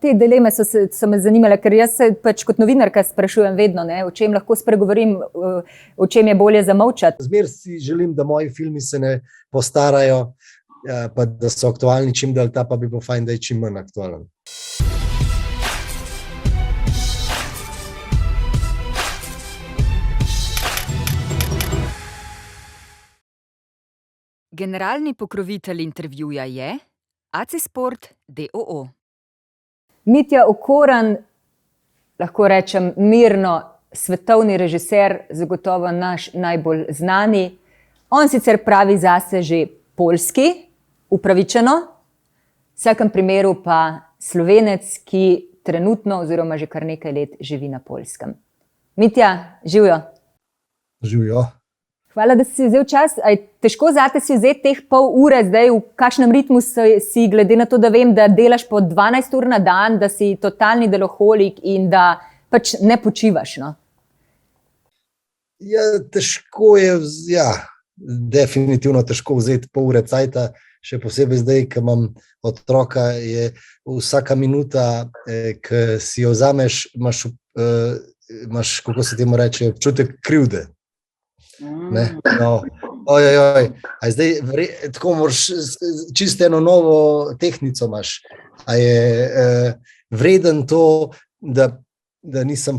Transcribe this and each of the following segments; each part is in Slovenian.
te dileme so me zanimale, ker jaz se pač kot novinarka sprašujem vedno, ne, o čem lahko spregovorim, o čem je bolje zamolčati. Zmer si želim, da moji filmi se ne postarajo, pa da so aktualni čim dalj, ta pa bi bilo fajn, da je čim manj aktualen. Generalni pokrovitelj intervjuja je AC Sport d.o.o. Mitja Okorn, lahko rečem mirno, svetovni režiser, zagotovo naš najbolj znani. On sicer pravi zase že poljski, upravičeno, v vsakem primeru pa Slovenec, ki trenutno oziroma že kar nekaj let živi na Poljskem. Mitja, živjo. Živjo. Hvala, da si vzel čas. Je težko zate si vzeti teh pol ure zdaj, v kakšnem ritmu si, glede na to, da vem, da delaš po 12 ur na dan, da si totalni deloholik in da pač ne počivaš, no? Ja, težko je, definitivno težko vzeti pol ure cajta, še posebej zdaj, ko imam otroka, je vsaka minuta, ki si jo vzameš, imaš, kako se temu reče, občutek krivde. Ne? No. Zdaj, tako moraš, čisto eno novo tehnico imaš. A je vreden to, da nisem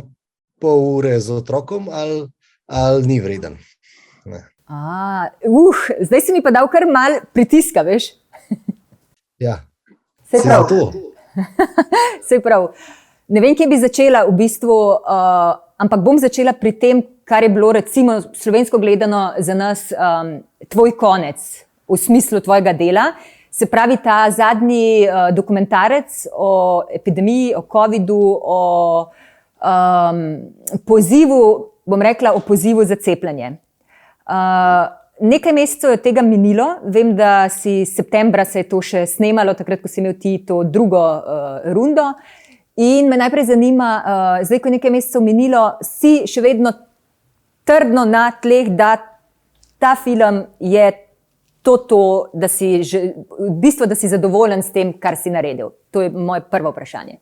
pol ure z otrokom ali ni vreden? Ne. Zdaj si mi pa dal kar mal pritiska, veš? Ja. Sej prav. Sej prav. Ne vem, kje bi začela v bistvu, ampak bom začela pri tem, kar je bilo recimo slovensko gledano za nas tvoj konec v smislu tvojega dela. Se pravi, ta zadnji dokumentarec o epidemiji, o covidu, o pozivu, bom rekla, o pozivu za cepljenje. Nekaj mesecev je tega minilo, vem, da si septembra se je to še snemalo, takrat, ko si imel ti to drugo rundo. In me najprej zanima, zdaj, ko je nekaj mesecev minilo, si še vedno trdno na tleh, da ta film je to, da si v bistvu, da si zadovoljen s tem, kar si naredil. To je moje prvo vprašanje.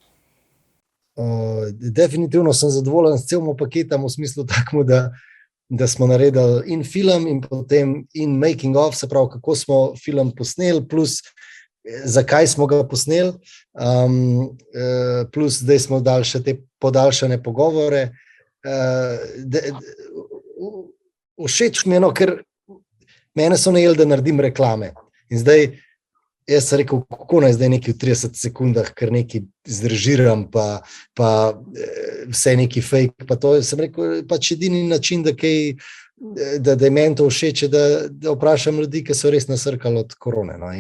Definitivno sem zadovoljen s celim paketom v smislu takmu, da smo naredili in film in potem in making of, se pravi, kako smo film posneli, plus zakaj smo ga posneli, plus zdaj smo dali še te podaljšane pogovore. Všeč mi je, ker mene so najeli, da naredim reklame. In zdaj, jaz sem rekel, kako naj zdaj nekaj v 30 sekundah, ker nekaj zdržiram, pa vse neki fake, pa to sem rekel, pač edini način, da je meni to všeč, da vprašam ljudi, ki so res nasrkali od korone. No?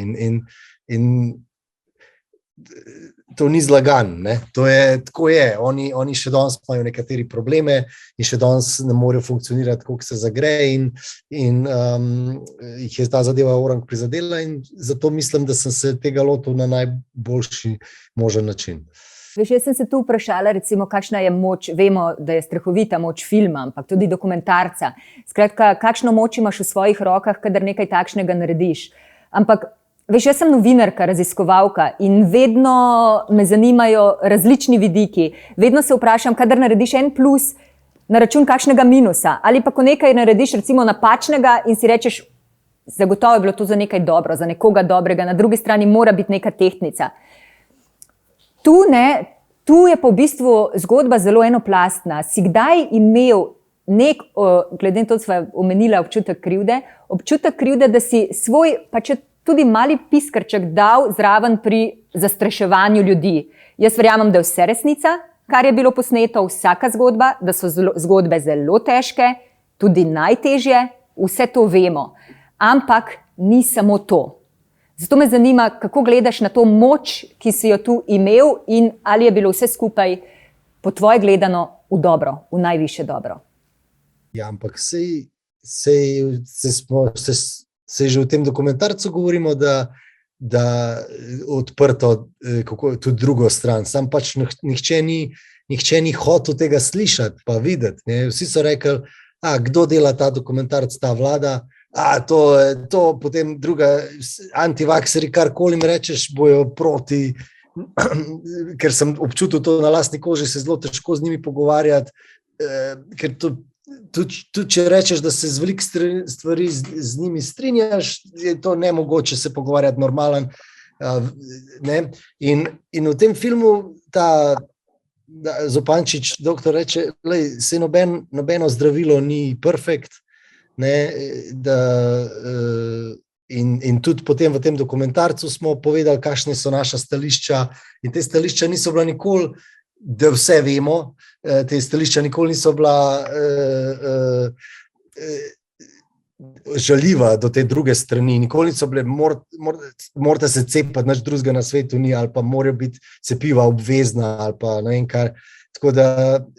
In to ni zlagan, ne? To je, tako je. Oni še danes imajo nekateri probleme in še danes ne morejo funkcionirati, kako se zagre in jih je ta zadeva orang prizadela in zato mislim, da sem se tega lotil na najboljši možen način. Veš, jaz sem se tu vprašala, recimo, kakšna je moč, vemo, da je strahovita moč filma, ampak tudi dokumentarca. Skratka, kakšno moč imaš v svojih rokah, kadar nekaj takšnega narediš. Ampak veš, jaz sem novinarka, raziskovalka in vedno me zanimajo različni vidiki. Vedno se vprašam, kadar narediš en plus na račun kakšnega minusa ali pa ko nekaj narediš recimo napačnega in si rečeš, zagotovo je bilo to za nekaj dobro, za nekoga dobrega, na drugi strani mora biti neka tehtnica. Tu je pa v bistvu zgodba zelo enoplastna. Si kdaj imel glede na to, sva omenila občutek krivde, da si svoj, pa če tudi mali piskrček dal zraven pri zastraševanju ljudi. Jaz verjamem, da je vse resnica, kar je bilo posneto, vsaka zgodba, da so zgodbe zelo težke, tudi najtežje, vse to vemo. Ampak ni samo to. Zato me zanima, kako gledaš na to moč, ki si jo tu imel in ali je bilo vse skupaj po tvoje gledano v dobro, v najvišje dobro. Ja, ampak se že v tem dokumentarcu govorimo, da odprto, kako tudi drugo stran. Sam pač nihče ni hotel tega slišati pa videti. Ne? Vsi so rekli, kdo dela ta dokumentarc, ta vlada, to potem druga antivakseri, karkoli jim rečeš, bojo proti ker sem občutil to na lastni koži, se zelo težko z njimi pogovarjati, ker tudi če rečeš, da se z veliko stvari z njimi strinjaš, je to nemogoče se pogovarjati normalen. Ne? In v tem filmu ta Zupančič, doktor, reče, se nobeno zdravilo ni perfekt, ne, in tudi potem v tem dokumentarcu smo povedali, kakšne so naša stališča, in te stališča niso bila nikoli, da vse vemo, te stališča nikoli niso bila žaljiva do te druge strani, nikoli niso bile, morate se cepati, nič drugega na svetu ni, ali pa morajo biti cepiva obvezna, ali pa ne vem kar. Tako da,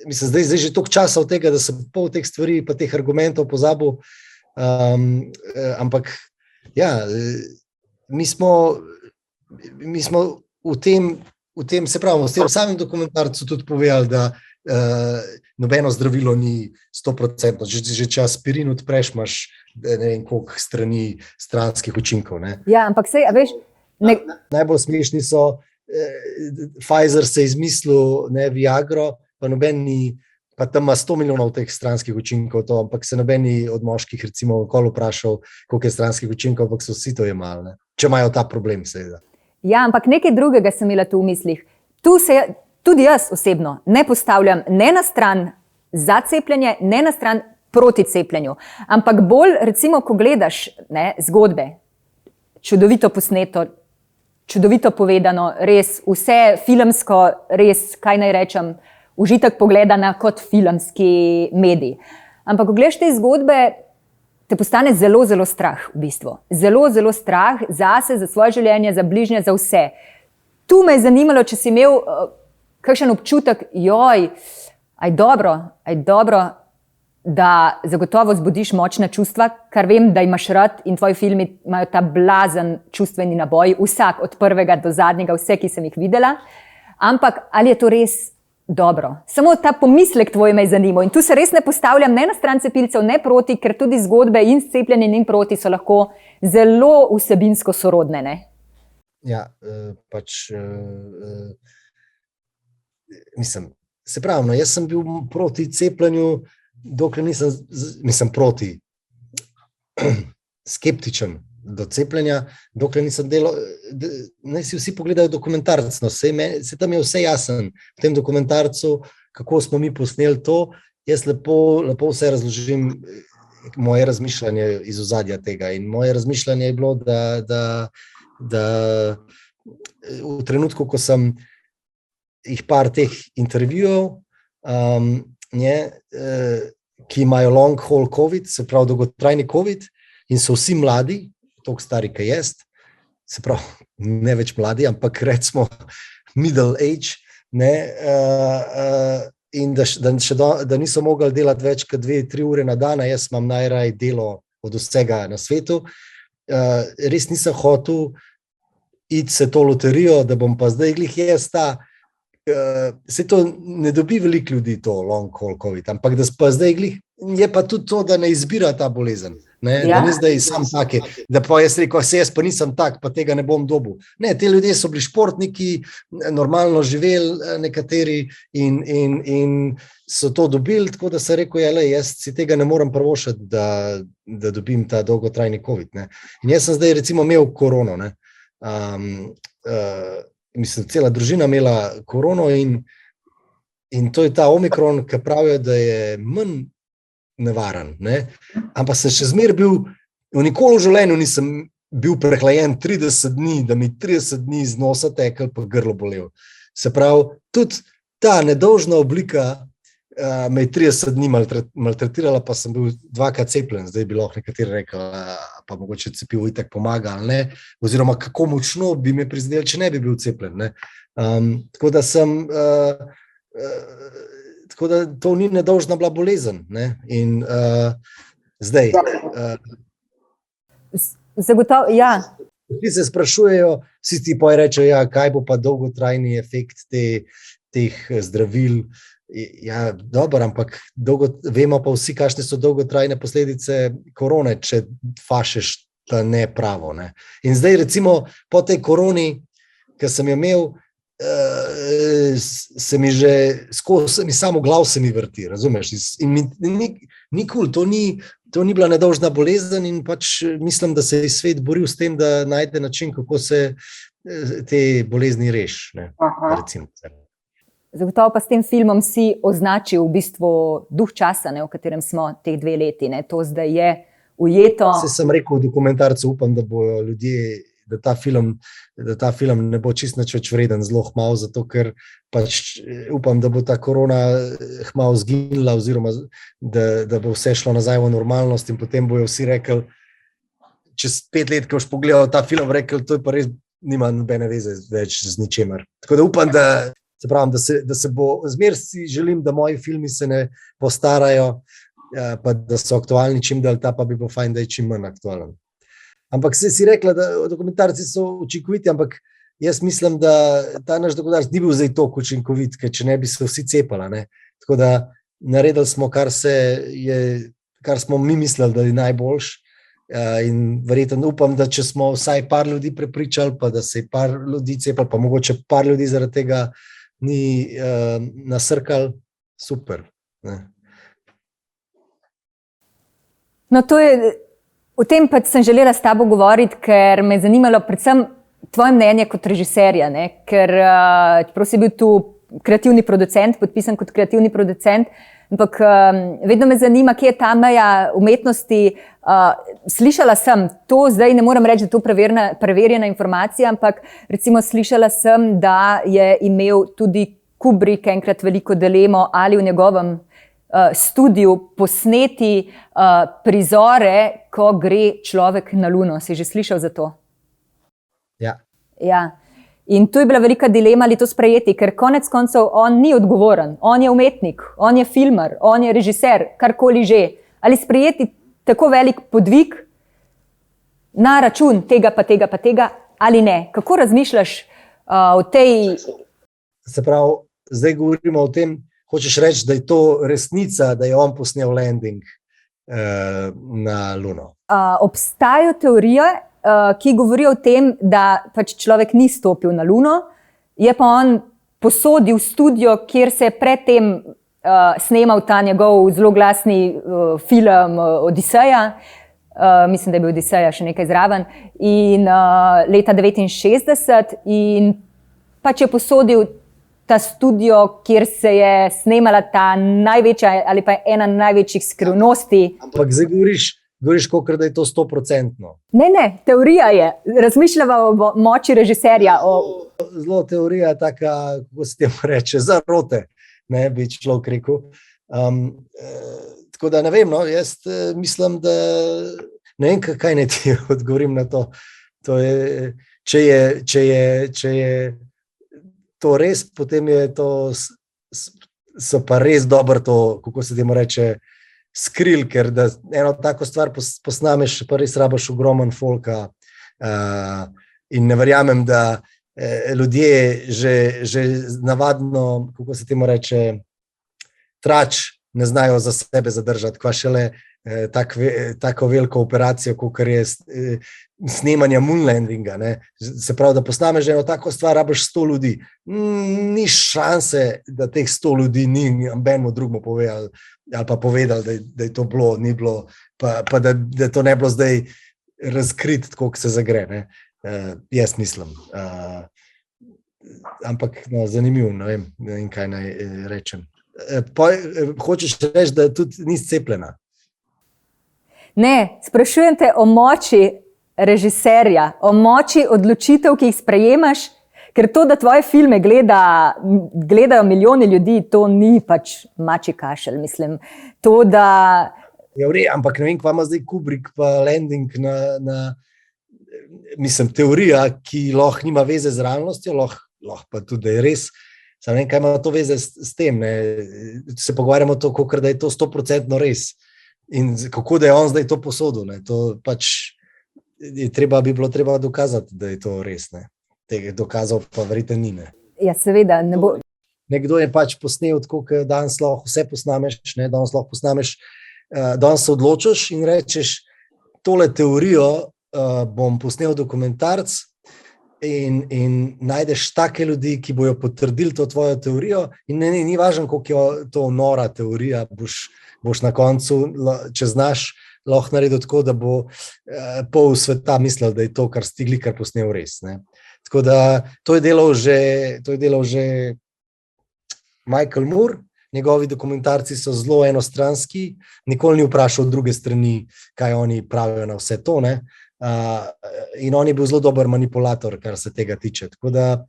mislim, zdaj že toliko časa od tega, da sem pol teh stvari pa teh argumentov pozabil, ampak ja, mi smo v tem, se pravi, v samem dokumentarcu tudi povedali, da nobeno zdravilo ni 100%, že če aspirin odpreš, imaš ne vem koliko strani stranskih učinkov. Ne? Ja, ampak sej, a veš... Najbolj smešni so, Pfizer se je izmislil, ne, Viagro, pa noben ni, pa tam ima 100 milijonov teh stranskih učinkov, ampak se nobeni od moških recimo okoli vprašal, koliko je stranskih učinkov, ampak so vsi to jemali, ne? Če imajo ta problem, seveda. Ja, ampak nekaj drugega sem imela tu v mislih. Tu se tudi jaz osebno ne postavljam ne na stran za cepljenje, ne na stran proti cepljenju. Ampak bolj, recimo, ko gledaš zgodbe, čudovito posneto, čudovito povedano, res vse filmsko, res, kaj naj rečem, užitek pogledana kot filmski medij. Ampak ko gledaš te zgodbe, te postane zelo, zelo strah v bistvu. Zelo, zelo strah zase, za svoje življenje, za bližnje, za vse. Tu me je zanimalo, če si imel kakšen občutek, aj dobro, da zagotovo zbudiš močna čustva, kar vem, da imaš rad in tvoji filmi imajo ta blazen čustveni naboj, vsak od prvega do zadnjega, vse, ki sem jih videla. Ampak ali je to res dobro? Samo ta pomislek tvoj me je zanimal in tu se res ne postavljam ne na stran cepilcev, ne proti, ker tudi zgodbe in s cepljenjem in proti so lahko zelo vsebinsko sorodne, ne? Ja, mislim, se pravi, jaz sem bil proti cepljenju, dokler nisem proti, skeptičen do cepljenja, dokler nisem delal, naj si vsi pogledajo dokumentarc, se tam je vse jasen v tem dokumentarcu, kako smo mi posneli to, jaz lepo vse razložim, moje razmišljanje iz ozadja tega in moje razmišljanje je bilo, da v trenutku, ko sem jih par teh intervjujev, ki imajo long haul COVID, se pravi dolgotrajni COVID in so vsi mladi, toliko stari, kaj jaz, se pravi, ne več mladi, ampak recimo middle age, ne, in da niso mogli delati več kot 2-3 ure na dan, jaz imam najraje delo od vsega na svetu. Res nisem hotel iti se to loterijo, da bom pa zdaj glih jaz se to ne dobi veliko ljudi, to long haul COVID, ampak da pa zdaj glih, je pa tudi to, da ne izbira ta bolezen. Ne, ja. Da ni zdaj sam take, da pa jaz rekel, jaz pa nisem tak, pa tega ne bom dobil. Ne, te ljudje so bili športniki, normalno živeli nekateri in so to dobili, tako da se rekel, jaz si tega ne morem privoščiti, da dobim ta dolgotrajni COVID. Ne. In jaz sem zdaj recimo imel korono, ne. Mislim, cela družina imela korono in to je ta omikron, ki pravijo, da je manj nevaren, ne? Ampak sem še zmeraj bil, nikoli v življenju nisem bil prehlajen 30 dni, da mi 30 dni iz nosa tekel, pa grlo bolel. Se pravi, tudi ta nedolžna oblika me je 30 dni maltretirala, pa sem bil 2krat cepljen, zdaj bi lahko nekateri rekel, pa mogoče cepivo itak pomaga ali ne, oziroma kako močno bi me prizadeli, če ne bi bil cepljen, ne. Tako da tako da to ni nedolžna bila bolezen, ne, in zdaj. Zagotovo, ja. Vsi se sprašujejo, vsi ti pa rečejo, kaj bo pa dolgotrajni efekt teh zdravil. Ja, dobro, ampak vemo pa vsi, kakšne so dolgotrajne posledice korone, če fašeš ta nepravo, ne. In zdaj recimo po tej koroni, ki sem jo imel, se mi že skozi se mi samo glav se mi vrti, razumeš? In ni cool, to ni bila nedolžna bolezen in pač mislim, da se je svet boril s tem, da najde način, kako se te bolezni reši, ne, recimo. Zagotovo pa s tem filmom si označil v bistvu duh časa, ne, v katerem smo teh 2 leti. Ne. To zdaj je ujeto. Se sem rekel v dokumentarcu, upam, da bojo ljudje, da ta film ne bo čisto nič več vreden, zelo hmal, zato ker pač upam, da bo ta korona hmal zginila oziroma da bo vse šlo nazaj v normalnost in potem bojo vsi rekli, čez 5 let, ko boš pogledal ta film, rekli, to je pa res nima nobene veze več z ničemer. Tako da upam, da se bo, zmer si želim, da moji filmi se ne postarajo, pa da so aktualni čim dalj, ta pa bi bilo fajn, da je čim manj aktualen. Ampak si rekla, da dokumentarci so učinkoviti, ampak jaz mislim, da ta naš dokumentarc ni bil zdaj toliko učinkovit, ker če ne bi se vsi cepala, ne. Tako da naredili smo, kar smo mi mislili, da je najboljš, in verjetno upam, da če smo vsaj par ljudi prepričali, pa da se je par ljudi cepali, pa mogoče par ljudi zaradi tega ni nasrkali, super, ne. No, o tem pa sem želela s tabo govoriti, ker me je zanimalo predvsem tvoje mnenje kot režiserja, ne? Ker čeprav si bil tu kreativni producent, podpisan kot kreativni producent, ampak vedno me zanima, kje je ta meja umetnosti. Slišala sem, to zdaj ne moram reči, da je to preverjena informacija, ampak recimo slišala sem, da je imel tudi Kubrick enkrat veliko dilemo, ali v njegovem studiu posneti prizore, ko gre človek na Luno. Si že slišal za to? Ja. Ja. In tu je bila velika dilema, ali to sprejeti, ker konec koncev on ni odgovoren, on je umetnik, on je filmar, on je režiser, karkoli že. Ali sprejeti tako velik podvig na račun tega pa tega, ali ne? Kako razmišljaš o tej... Se pravi, zdaj govorimo o tem, hočeš reči, da je to resnica, da je on posnel landing na Luno? Obstajajo teorije, ki govorijo o tem, da pač človek ni stopil na Luno, je pa on posodil studio, kjer se je predtem snemal ta njegov zelo glasni film Odiseja, mislim, da je bil Odiseja še nekaj zraven, in leta 1969 in pač je posodil ta studio, kjer se je snemala ta največja ali pa ena največjih skrivnosti. Ampak zdaj govoriš kakor, da je to 100%. Ne, teorija je. Razmišljava o moči režiserja. Zelo teorija taka, kako se temu reče, zarote, ne bi človek rekel. Tako da ne vem, no, jaz mislim, da ne vem, kaj naj ti odgovorim na to. To je, če je to res, potem je to, so pa res dobro to, kako se temu reče, skril, ker da eno tako stvar posnameš, pa res rabaš ogromen folka in ne verjamem, da ljudje že navadno, kako se temu reče, trač ne znajo za sebe zadržati, kva šele tako veliko operacijo, kakor je snemanja moonlandinga, ne. Se pravi, da posnameš eno tako stvar, rabaš 100 ljudi. Ni šanse, da teh 100 ljudi ni nobenemu drugemu povedal, ali pa povedal, da je to bilo, ni bilo, pa da to ne bilo zdaj razkrit, tako se zagre, ne. Jaz mislim. Ampak no, zanimivo, ne vem, kaj naj rečem. Hočeš reči, da tudi nisi cepljena? Ne, sprašujem te o moči režiserja, o moči odločitev, ki jih sprejemaš, ker to, da tvoje filme gledajo milijoni ljudi, to ni pač mačji kašelj, mislim. To, da... Ja, ampak ne vem, kva ima zdaj Kubrick pa landing mislim, teorija, ki lahko nima veze z realnostjo, lahko pa tudi, da je res. Sam ne vem, kaj ima to veze s tem, ne. Se pogovarjamo to, kakor da je to 100% res. In kako da je on zdaj to posodil, ne, to pač bi bilo treba dokazati, da je to res, ne. Tega dokazov pa verjetno ni, ne. Ja, seveda, ne bo... Nekdo je pač posnel tako, ker danes lahko vse posnameš, ne, danes lahko posnameš, danes se odločiš in rečeš, tole teorijo bom posnel dokumentarc in najdeš take ljudi, ki bojo potrdili to tvojo teorijo, in ni važno, koliko je to nora teorija, boš na koncu, če znaš, lahko naredil tako, da bo pol sveta mislil, da je to, kar si ti kar posnel, res. Ne? Tako da to je delal že Michael Moore. Njegovi dokumentarci so zelo enostranski, nikoli ni vprašal druge strani, kaj oni pravijo na vse to, ne? In on je bil zelo dober manipulator, kar se tega tiče. Tako da,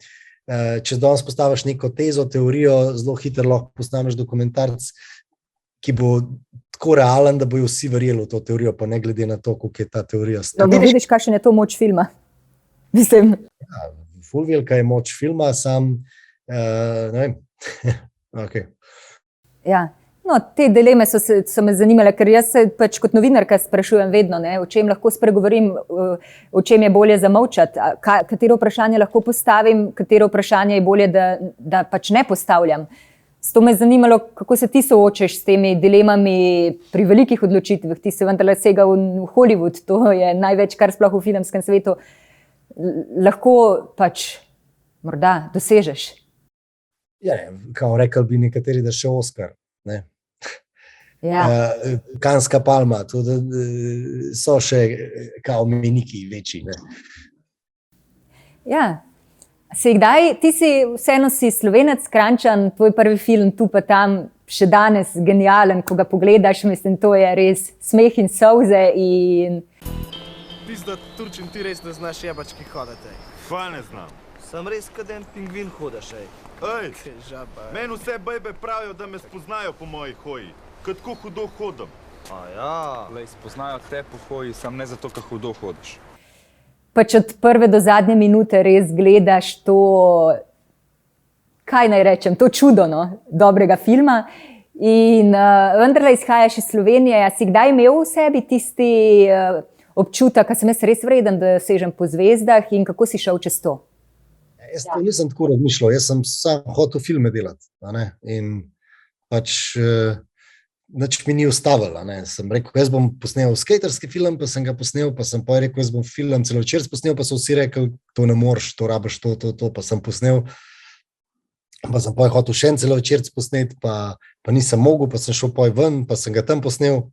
če danes postaviš neko tezo, teorijo, zelo hitro lahko posnameš dokumentarc, ki bo tako realen, da bojo vsi verjeli v to teorijo, pa ne glede na to, koliko je ta teorija stala. No, vidiš, kakšen je to moč filma. Mislim. Ja, ful velika je moč filma, sam, ne vem, okej. Ja. No, te dileme so me zanimale, ker jaz se pač kot novinarka sprašujem vedno, ne, o čem lahko spregovorim, o čem je bolje zamolčati, katero vprašanje lahko postavim, katero vprašanje je bolje, da pač ne postavljam. Zato me je zanimalo, kako se ti soočaš s temi dilemami pri velikih odločitvah. Ti se vendarle segal v Hollywood, to je največ, kar sploh v filmskem svetu lahko pač morda dosežeš. Ja, kao rekel bi nekateri, da še Oscar, ne? Ja. Kanska palma, tudi so še kao meniki večji, ne? Ja. Ti si vseeno si Slovenec, Kranjčan, tvoj prvi film Tu pa tam, še danes genijalen, ko ga pogledaš, mislim, to je res smeh in solze in... Pizda, Turčin, ti res ne znaš jebački hodati. Kva ne znam? Sam res kaden pingvin hodaš, ej. Ej, Kaj žaba. meni vse bejbe pravijo, da me spoznajo po moji hoji. Kad ko hudo hodam. A ja. Lej, spoznajo te po hoji, sam ne zato, ker hudo hodiš. Pač od prve do zadnje minute res gledaš to, kaj naj rečem, to čudo, no, dobrega filma. In vendarle izhajaš iz Slovenije. A si kdaj imel v sebi tisti občutek, da sem jaz res vreden, da sežem po zvezdah, in kako si šel čez to? Jaz to nisem tako razmišljal, jaz sem sam hotel filme delati, a ne, in pač nič mi ni ustavilo, a ne, sem rekel, jaz bom posnel skaterski film, pa sem ga posnel, pa sem pa rekel, jaz bom film celovečerc posnel, pa so vsi rekli, to ne moreš, to rabiš, to, pa sem posnel, pa sem pa hotel še en celovečerc posnet, pa nisem mogel, pa sem šel pa ven, pa sem ga tam posnel,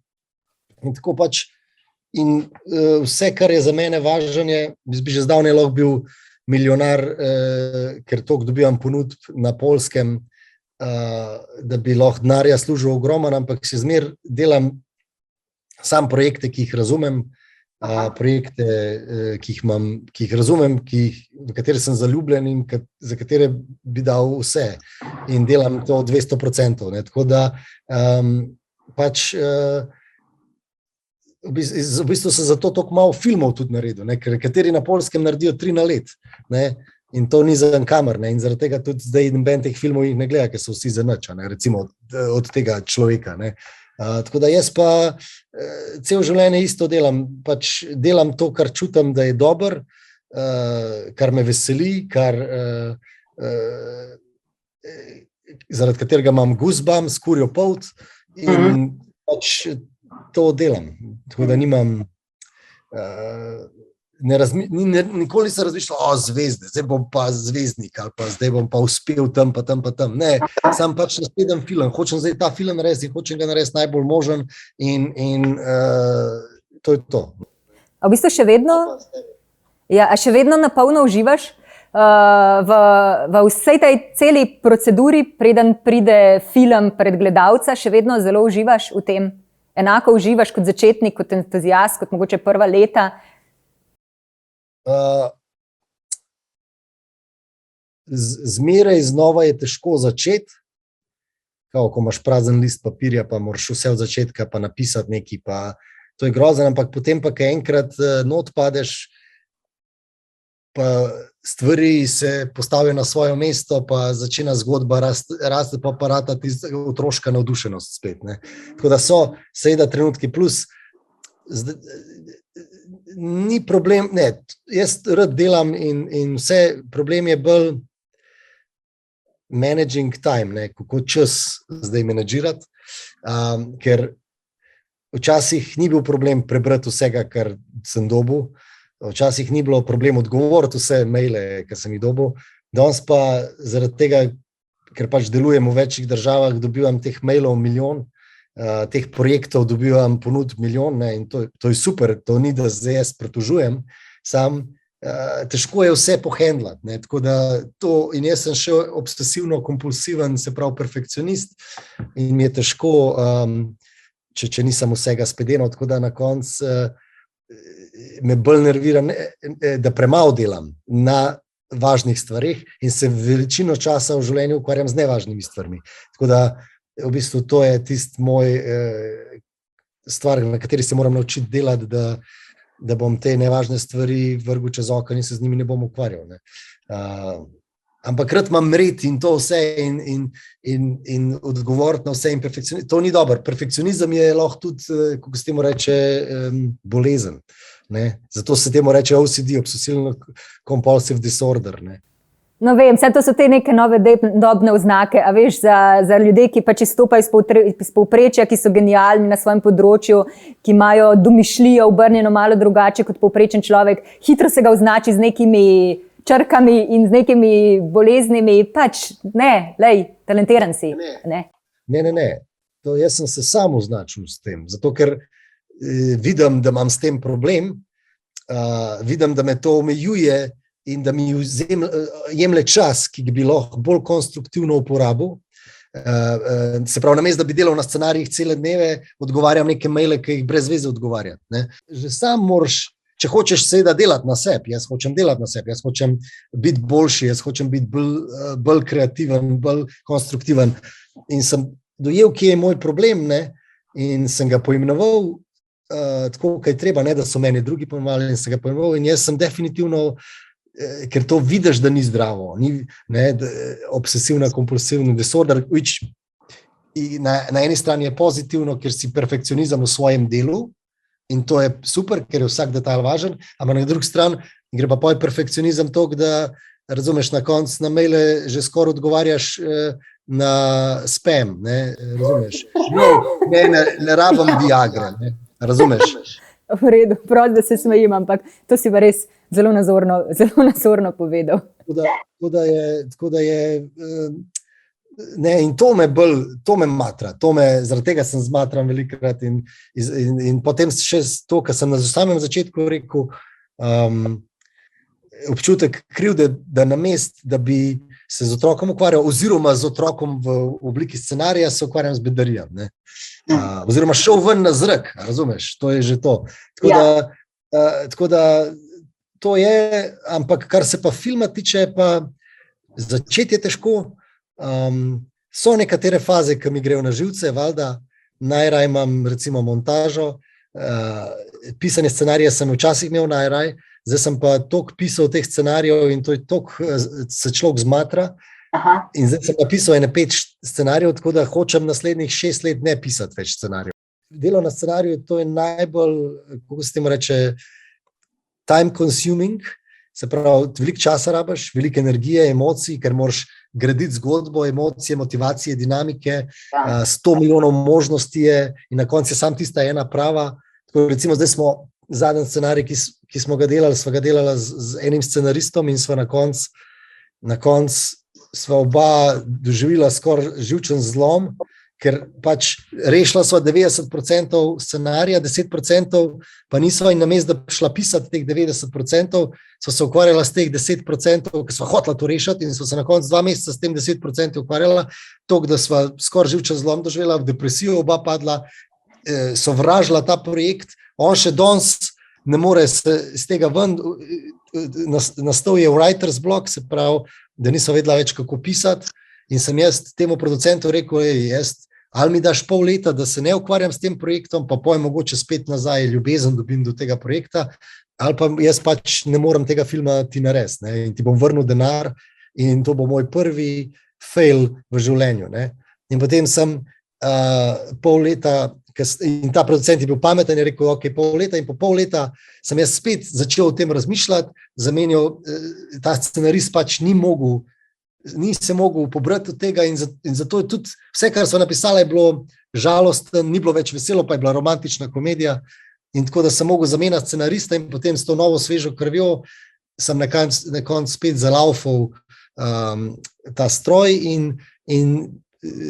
in tako pač, in vse, kar je za mene važno, bi že zdavnaj lahko bil milijonar, ker toliko dobivam ponudb na Poljskem, da bi lahko denarja služil ogromen, ampak še zmer delam sam projekte, ki jih razumem, projekte, ki jih razumem, v katere sem zaljubljen in za katere bi dal vse, in delam to 200%. Ne? Tako da pač v bistvu se zato toliko malo filmov tudi naredil, ne? Ker kateri na Poljskem naredijo 3 na let, ne? In to ni za en kamer, ne? In zaradi tega tudi zdaj noben teh filmov jih ne gleda, ker so vsi za nič, ne? Recimo od tega človeka. Ne? Tako da jaz pa cel življenje isto delam, pač delam to, kar čutim, da je dober, kar me veseli, zaradi katerega imam goosebumps, kurjo polt, in pač to delam, tako da nimam, nikoli nisem razmišljal, zvezde, zdaj bom pa zvezdnik, ali pa zdaj bom pa uspel tam, pa tam, pa tam. Ne, sam pač nasledem film, hočem zdaj ta film narediti, hočem ga narediti najbolj možen, in to je to. A v bistvu še vedno na polno uživaš v vsej tej celi proceduri, preden pride film pred gledalca, še vedno zelo uživaš v tem? Enako uživaš kot začetnik, kot entuzijast, kot mogoče prva leta? Zmeraj znova je težko začeti, ko imaš prazen list papirja, pa moraš vse od začetka pa napisati nekaj, pa to je grozen, ampak potem pa, ko enkrat not padeš, pa stvari se postavijo na svoje mesto, pa začina zgodba raste, pa rata tista otroška navdušenost spet. Ne. Tako da so seveda trenutki plus, ni problem, ne, jaz rad delam in vse, problem je bolj managing time, ne, kako čas zdaj menedžirati, ker včasih ni bil problem prebrati vsega, kar sem dobil, Včasih ni bilo problem odgovoriti vse maile, ki sem jih dobil. Danes pa zaradi tega, ker pač delujem v večjih državah, dobivam teh mailov milijon, teh projektov dobivam ponud milijon, ne, in to je super, to ni, da zdaj jaz pritožujem, težko je vse pohendlati, ne, tako da to, in jaz sem še obsesivno kompulsiven, se pravi perfekcionist, in mi je težko, če nisem vsega spedeno, tako da na koncu me bolj nervira, da premalo delam na važnih stvarih in se večino časa v življenju ukvarjam z nevažnimi stvarmi. Tako da v bistvu to je tisti moj stvar, na kateri se moram naučiti delati, da bom te nevažne stvari vrgel čez okno in se z njimi ne bom ukvarjal. Ne. Ampak rad imam red in to vse in odgovoriti na vse in perfekcionizem. To ni dobro. Perfekcionizem je lahko tudi, kako se temu reče, bolezen. Ne. Zato se temu reče OCD, Obsessive Compulsive Disorder. Ne. No, vem, vse to so te neke nove dobne oznake, a veš, za ljudi, ki pač izstopajo iz povprečja, ki so genialni na svojem področju, ki imajo domišljijo obrnjeno malo drugače kot povprečen človek, hitro se ga označi z nekimi črkami in z nekimi boleznimi, pač ne, lej, talentiran si. Ne. To jaz sem se sam označil s tem, zato ker vidim, da imam s tem problem, vidim, da me to omejuje in da mi jemlje čas, ki bi lahko bolj konstruktivno uporabil. Se pravi, namesto da bi delal na scenarijih cele dneve, odgovarjam neke maile, ki jih brez veze odgovarjati. Ne. Že sam moraš, če hočeš seveda delati na sebi, jaz hočem delati na sebi, jaz hočem biti boljši, jaz hočem biti bolj kreativen, bolj konstruktiven. In sem dojel, kje je moj problem, ne, in sem ga poimenoval tako, kaj treba, ne, da so meni drugi poimenovali, in sem ga poimenoval, in jaz sem definitivno, ker to vidiš, da ni zdravo, obsesivna kompulsivni disorder, na eni strani je pozitivno, ker si perfekcionizem v svojem delu in to je super, ker je vsak detajl važen, ampak na drugi strani gre pa perfekcionizem toliko, da razumeš, na koncu na maile že skoraj odgovarjaš na spam, ne, razumeš? Ne rabim Viagre, ne, razumeš? V redu, prost, da se smejim, ampak to si pa res zelo nazorno povedal. Tako da je ne, in to me matra, zaradi tega sem zmatran velikokrat in potem še to, kar sem na samem začetku rekel, občutek krivde, da namesto, da bi se z otrokom ukvarjal, oziroma z otrokom v obliki scenarija se ukvarjam z bedarijem, ne. Oziroma šel ven na zrak, razumeš, to je že to. Tako da to je, ampak kar se pa filma tiče, pa začeti je težko. So nekatere faze, ki mi grejo na živce, valjda, najraj imam recimo montažo, pisanje scenarija sem včasih imel najraj, zdaj sem pa toliko pisal teh scenarijev in to je toliko se človek zmatra. Aha. In zdaj sem napisal 5 scenarijev, tako da hočem naslednjih 6 let ne pisati več scenarijev. Delo na scenariju, to je najbolj, kako se temu reče, time consuming, se pravi, veliko časa rabiš, veliko energije, emocij, ker moraš graditi zgodbo, emocije, motivacije, dinamike, 100 milijonov možnosti je in na koncu je sam tista ena prava. Tako recimo zdaj smo zadnji scenarij, ki smo ga delali z enim scenaristom in smo na koncu sva oba doživela skoraj živčen zlom, ker pač rešila sva 90% scenarija, 10% pa nisva in namesto, da šla pisati teh 90%, sva se ukvarjala s teh 10%, ki sva hotela to rešiti in sva se na koncu 2 meseca s tem 10% ukvarjala, toliko, da sva skoraj živčen zlom doživela, v depresijo oba padla, sovražila ta projekt, on še danes ne more se iz tega ven, nastal je writer's block, se pravi, da nisem vedela več, kako pisati in sem jaz temu producentu rekel, ali mi daš pol leta, da se ne ukvarjam s tem projektom, pa pojem mogoče spet nazaj ljubezen dobim do tega projekta, ali pa jaz pač ne morem tega filma ti narediti, ne, in ti bom vrnil denar in to bo moj prvi fail v življenju, ne. In potem sem pol leta, in ta producent je bil pameten, je rekel, ok, pol leta in po pol leta sem jaz spet začel o tem razmišljati, zamenjal, ta scenarist pač ni se mogel pobrati od tega in zato je tudi vse, kar so napisala, je bilo žalosten, ni bilo več veselo, pa je bila romantična komedija In tako da sem mogel zamenjati scenarista in potem s to novo svežo krvjo sem na koncu spet zalaufal ta stroj in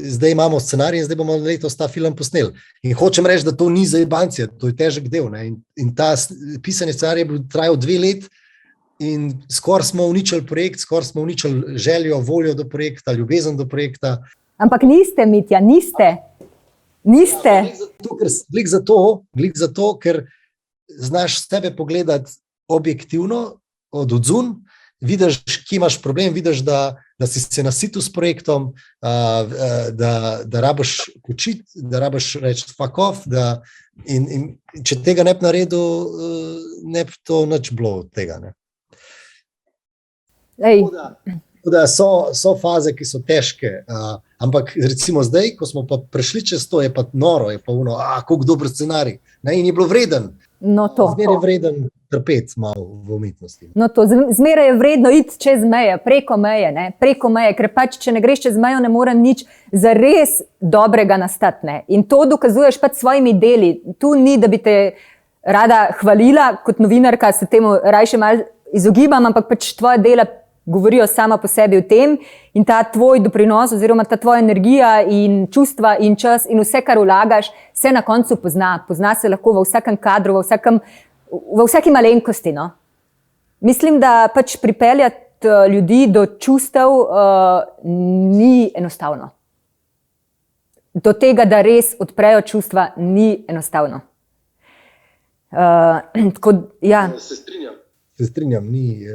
zdaj imamo scenarij in zdaj bomo letos ta film posneli. In hočem reči, da to ni zajebancija, to je težek del. Ne? In ta pisanje scenarija je trajal 2 let in skoraj smo uničili projekt, skoraj smo uničili željo, voljo do projekta, ljubezen do projekta. Ampak niste, Mitja, niste. Glik zato, ker znaš sebe pogledati objektivno, od odzun, vidiš, kje imaš problem, vidiš, da si se nasitil s projektom, da rabiš počiti, da rabiš reči fuck off, in če tega ne bi naredil, ne bi to nič bilo od tega. Ne. Tako da so faze, ki so težke, ampak recimo zdaj, ko smo pa prišli čez to, je pa noro, je pa ono, koliko dober scenarij, ne, in je bilo vreden. No, to. Zmeraj je vreden trpeti malo v umetnosti. No, to zmeraj je vredno iti čez meje, preko meje, ker pač, če ne greš čez mejo, ne more nič zares dobrega nastati. Ne? In to dokazuješ pač s svojimi deli. Tu ni, da bi te rada hvalila, kot novinarka se temu rajše malo izogibam, ampak pač tvoja dela govorijo sama po sebi o tem in ta tvoj doprinos oziroma ta tvoja energija in čustva in čas in vse, kar vlagaš, se na koncu pozna. Pozna se lahko v vsakem kadru, v vsaki malenkosti. No? Mislim, da pač pripeljati ljudi do čustev ni enostavno. Do tega, da res odprejo čustva, ni enostavno. Ja. Se strinjam, ni...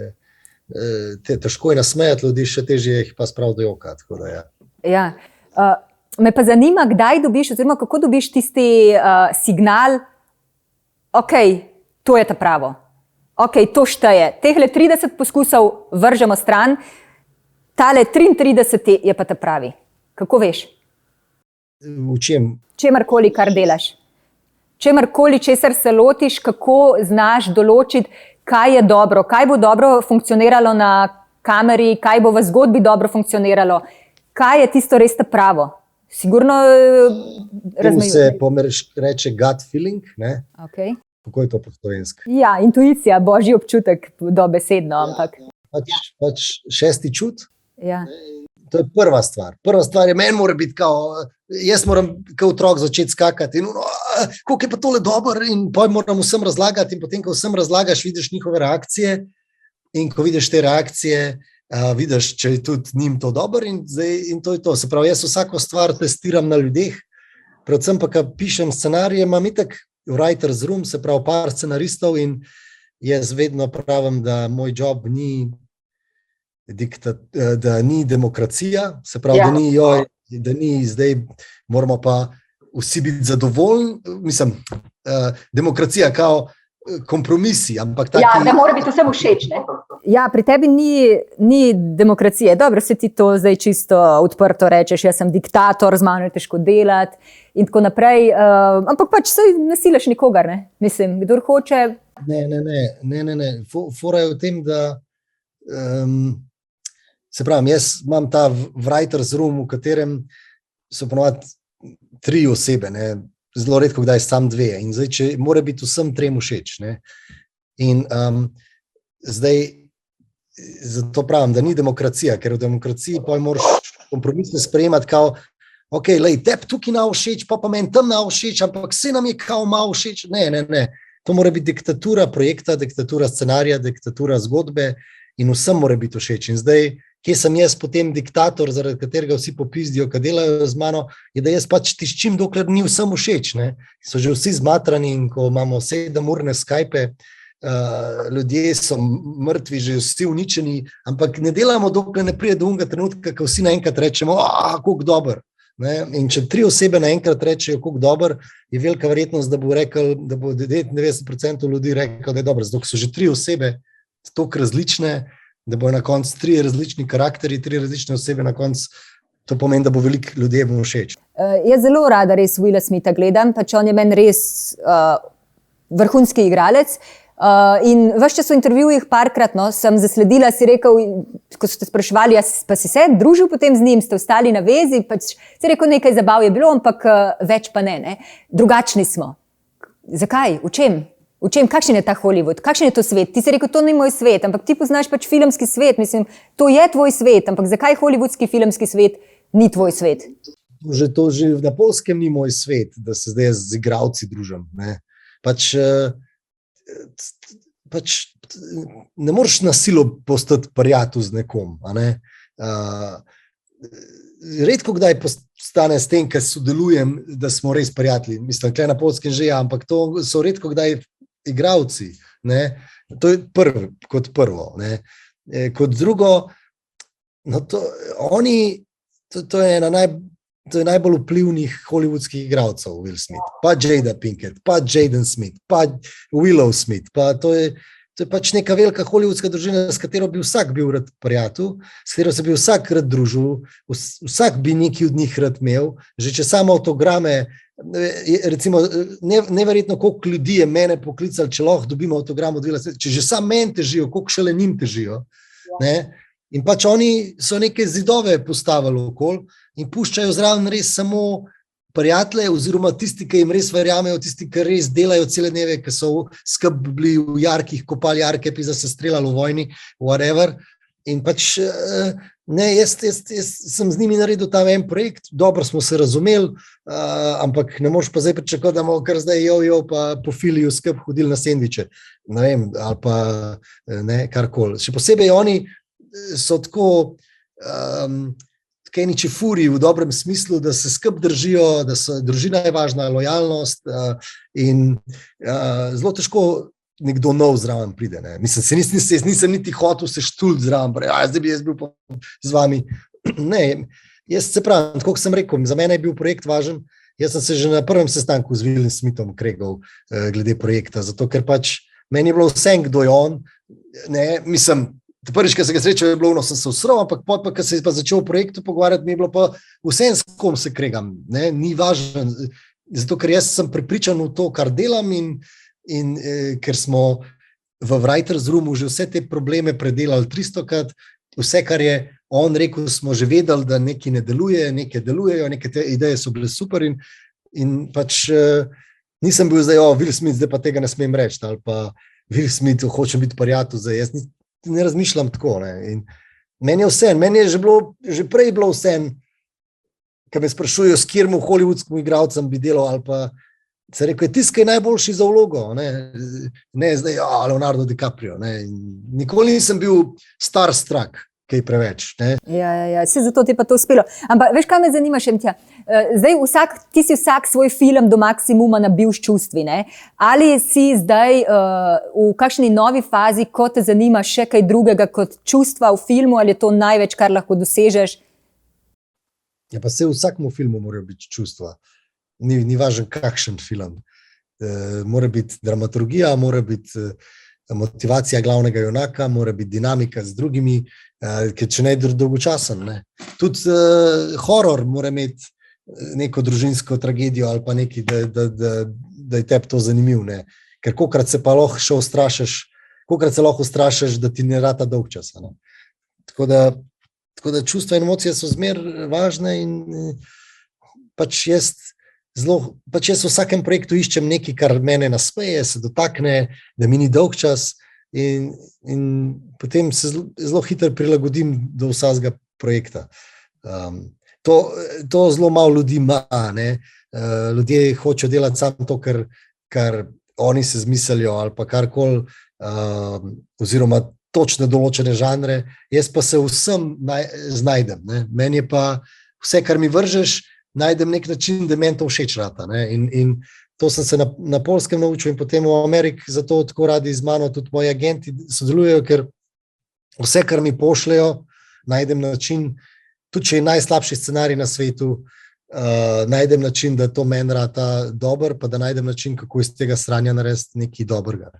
Težko je nasmejati ljudi, še težje jih pa sprav do joka. Ja. Me pa zanima, kdaj dobiš, oziroma kako dobiš tisti signal, ok, to je ta pravo, ok, to šteje. Tehle 30 poskusov vržemo stran, tale 33 je pa ta pravi. Kako veš? V čem? Čemarkoli, kar delaš. Čemarkoli, česar se lotiš, kako znaš določiti, kaj je dobro, kaj bo dobro funkcioniralo na kameri, kaj bo v zgodbi dobro funkcioniralo, kaj je tisto res ta pravo. Sigurno razumem. Se reče gut feeling, ne? Okay. Kako je to po slovensko? Ja, intuicija, božji občutek, dobesedno, ampak. Pač šesti čut. Ja. To je prva stvar. Prva stvar je, meni mora biti kao, jaz moram kao otrok začeti skakati in koliko je pa tole dober in potem moram vsem razlagati in potem, ko vsem razlagaš, vidiš njihove reakcije in ko vidiš te reakcije, vidiš, če je tudi njim to dober in to je to. Se pravi, jaz vsako stvar testiram na ljudeh, predvsem pa, ko pišem scenarije, imam itak writer's room, se pravi par scenaristov in jaz vedno pravim, da moj job ni da ni demokracija, se pravi, da ni zdaj, moramo pa vsi biti zadovoljni, mislim, demokracija kao kompromisi, ampak taki... Ja, da mora biti vsem všeč, ne? Ja, pri tebi ni demokracije. Dobro, se ti to zdaj čisto odprto rečeš, jaz sem diktator, z mano je težko delati in tako naprej, ampak pač saj ne silaš nikogar, ne? Mislim, kdor hoče... Ne. Fora je v tem, da se pravi, jaz imam ta writer's room, v katerem so ponovadi 3 osebe, ne? Zelo redko kdaj sam 2 in zdaj, če mora biti vsem 3 všeč. Ne? In zdaj, zato pravim, da ni demokracija, ker v demokraciji pa moraš kompromisno sprejemati kao, ok, lej, tebi tukaj na všeč, pa meni tam na všeč, ampak vse nam je kao malo všeč. Ne. To mora biti diktatura projekta, diktatura scenarija, diktatura zgodbe in vsem mora biti všeč. In zdaj, kje sem jaz potem diktator, zaradi katerega vsi popizdijo, ki delajo z mano, je, da jaz pač tiščim, dokler ni vsem všeč. Ne? So že vsi zmatrani in ko imamo 7-urne Skype, ljudje so mrtvi, že vsi uničeni, ampak ne delamo, dokler ne pride do unega trenutka, ko vsi naenkrat rečemo, koliko dober. Ne? In če 3 osebe naenkrat rečejo, koliko dober, je velika verjetnost, da bo rekel, da bo 99% ljudi rekel, da je dober. Zato so že 3 osebe toliko različne, da bojo na koncu 3 različni karakteri, 3 različne osebe na koncu, to pomeni, da bo veliko ljudje bo všeč. Jaz zelo rada res Willa Smitha gledam, pač on je meni res vrhunski igralec in ves čas v intervjujih parkrat sem zasledila, si rekel, ko ste spraševali, pa si se družil potem z njim, ste ostali na vezi, pač si rekel, nekaj zabav je bilo, ampak več pa ne. Drugačni smo. Zakaj? V čem? Kakšen je ta Hollywood? Kakšen je to svet? Ti si rekel, to ni moj svet, ampak ti poznaš pač filmski svet. Mislim, to je tvoj svet, ampak zakaj hollywoodski filmski svet ni tvoj svet? Že na Poljskem ni moj svet, da se zdaj z igralci družim. Ne? Pač ne moreš na silo postati prijatelj z nekom. Ne? Redko kdaj postane s tem, ker sodelujem, da smo res prijatelji. Mislim, tukaj na Poljskem že, ampak to so redko kdaj igralci. Ne? To je kot prvo. Ne? Kot drugo, no to je najbolj vplivnih hollywoodskih igralcev, Will Smith, pa Jada Pinkett, pa Jaden Smith, pa Willow Smith, pa to je pač neka velika hollywoodska družina, s katero bi vsak bil rad prijatelj, s katero se bi vsak rad družil, vsak bi neki od njih rad imel, že če samo avtograme, recimo, neverjetno, koliko ljudi je mene poklicali, če lahko dobimo avtogram od Willa Smitha, če že sam meni težijo, koliko šele njim težijo, ne? In pač oni so neke zidove postavili okoli in puščajo zraven res samo prijatelje oziroma tisti, ki jim res verjamejo, tisti, ki res delajo cele dneve, ki so skupaj bili v jarkih, kopali jarke, pisa se streljali v vojni, whatever. In pač ne, jaz sem z njimi naredil ta en projekt, dobro smo se razumeli, ampak ne moreš pa zdaj pričakovati, da bomo kar zdaj pa po filiju skupaj hodili na sendviče, ne vem, ali pa ne, karkoli. Še posebej oni so tako eni čefuri v dobrem smislu, da se skupaj držijo, da družina je važna, lojalnost in zelo težko nekdo nov zraven pride. Ne. Mislim, nisem niti hotel se štuliti zraven, zdaj bi jaz bil z vami. Ne, jaz se pravim, tako sem rekel, za mene je bil projekt važen, jaz sem se že na prvem sestanku z Willem Smithom kregal glede projekta, zato ker pač meni je bilo vsem, kdo je on, ne, mislim, prvič, ko se ga srečal, je bilo, sem se usral, ampak potem, ko se je pa začel v projektu pogovarjati, mi je bilo pa vsem, s kom se kregam, ne, ni važno, zato ker jaz sem prepričan v to, kar delam in ker smo v Writer's Roomu že vse te probleme predelali 300krat, vse, kar je on rekel, smo že vedeli, da nekaj ne deluje, nekaj delujejo, neke te ideje so bile super in pač nisem bil zdaj, Will Smith, zdaj pa tega ne smem reči, ali pa Will Smith, hočem biti prijatelj, zdaj jaz ne razmišljam tako. Ne. In meni je vse, meni je že prej bilo vse, ko me sprašujejo, s kjerim hollywoodskim igralcem bi delal, ali pa se rekel, je tisti, ki je najboljši za vlogo, ne zdaj, Leonardo DiCaprio. Ne. Nikoli nisem bil starstruck, kaj preveč. Ne. Ja, se zato ti pa to uspelo. Ampak veš, kaj me zanima še, Mitja? Zdaj ti si vsak svoj film do maksimuma nabil s čustvi, ne? Ali si zdaj v kakšni novi fazi, ko te zanima še kaj drugega kot čustva v filmu, ali je to največ, kar lahko dosežeš? Ja, pa se v vsakmu filmu morajo biti čustva. Ni važen kakšen film. Mora biti dramaturgija, mora biti motivacija glavnega junaka, mora biti dinamika z drugimi, ker če ne je dolgočasen. Ne? Tudi horor mora imeti neko družinsko tragedijo ali pa nekaj, da je tebi to zanimiv. Ne? Ker kolikrat se pa lahko še ustrašiš, kolikrat se lahko ustrašiš, da ti ne rata dolg čas. Ne? Tako da čustva in emocije so zmer važne in pač jaz v vsakem projektu iščem nekaj, kar mene nasmeje, se dotakne, da mi ni dolg čas in potem se zelo hitro prilagodim do vsakega projekta. To zelo malo ljudi ima, ne. Ljudje hočejo delati samo to, kar oni se zmislijo ali pa karkoli, oziroma točne določene žanre, jaz pa se vsem znajdem. Ne. Meni je pa vse, kar mi vržeš, najdem nek način, da meni to všeč rata. Ne. In to sem se na Poljskem naučil in potem v Ameriki zato tako radi z mano tudi moji agenti sodelujejo, ker vse, kar mi pošljajo, najdem način, tudi če je najslabši scenarij na svetu, najdem način, da to meni rata dober, pa da najdem način, kako iz tega sranja narediti nekaj dobrega.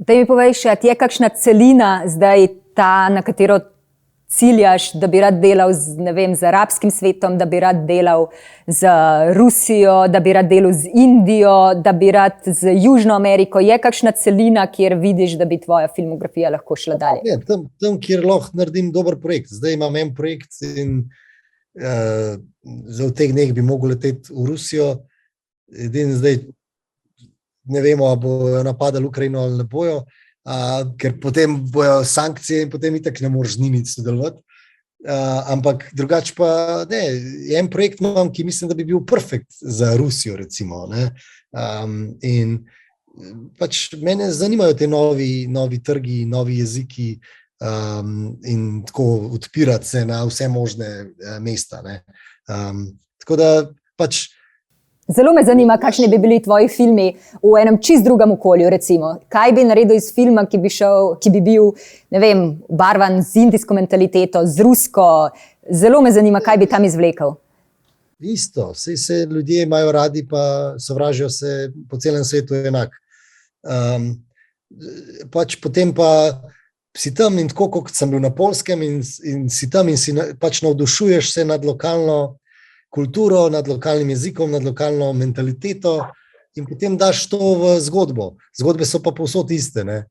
Da mi poveš, a ti je kakšna celina zdaj ta, na katero ciljaš, da bi rad delal z arabskim svetom, da bi rad delal z Rusijo, da bi rad delal z Indijo, da bi rad z Južno Ameriko? Je kakšna celina, kjer vidiš, da bi tvoja filmografija lahko šla dalje? Ne, tam, kjer lahko naredim dober projekt. Zdaj imam en projekt in za v teh dneh bi mogel leteti v Rusijo. Zdaj ne vemo, ali bojo napadali Ukrajino ali ne bojo, ker potem bojo sankcije in potem itak ne moreš z njimi sodelovati. Ampak drugače pa ne, en projekt imam, ki mislim, da bi bil perfekt za Rusijo, recimo. Ne? In pač mene zanimajo te novi trgi, novi jeziki in tako odpirati se na vse možne mesta. Ne? Tako da pač Zelo me zanima, kakšni bi bili tvoji filmi v enem čist drugem okolju. Recimo. Kaj bi naredil iz filma, ki bi bil, ne vem, barvan z indijsko mentaliteto, z rusko? Zelo me zanima, kaj bi tam izvlekel. Isto, vsi se ljudje imajo radi, pa sovražijo se po celem svetu enak. Pač potem pa si tam in tako, kot sem bil na Poljskem in si tam in si pač navdušuješ se nad lokalno kulturo, nad lokalnim jezikom, nad lokalno mentaliteto in potem daš to v zgodbo. Zgodbe so pa povsod iste. Ne?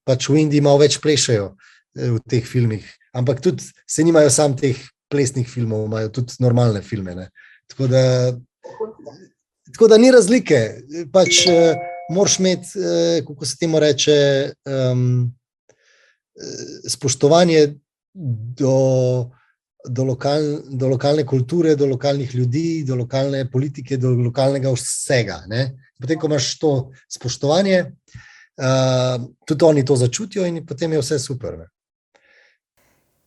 Pač v Indiji malo več plešajo v teh filmih, ampak tudi se nimajo sam teh plesnih filmov, imajo tudi normalne filme. Ne? Tako da ni razlike. Pač moraš imeti, kako se temu reče, spoštovanje do lokalne kulture, do lokalnih ljudi, do lokalne politike, do lokalnega vsega. Ne? Potem, ko imaš to spoštovanje, tudi oni to začutijo in potem je vse super. Ne?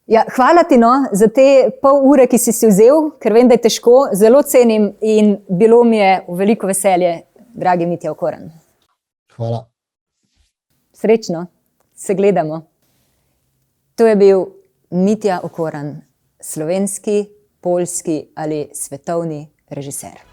Ja, hvala ti za te pol ure, ki si vzel, ker vem, da je težko, zelo cenim in bilo mi je v veliko veselje, dragi Mitja Okorn. Hvala. Srečno, se gledamo. To je bil Mitja Okorn, slovenski, poljski ali svetovni režiser.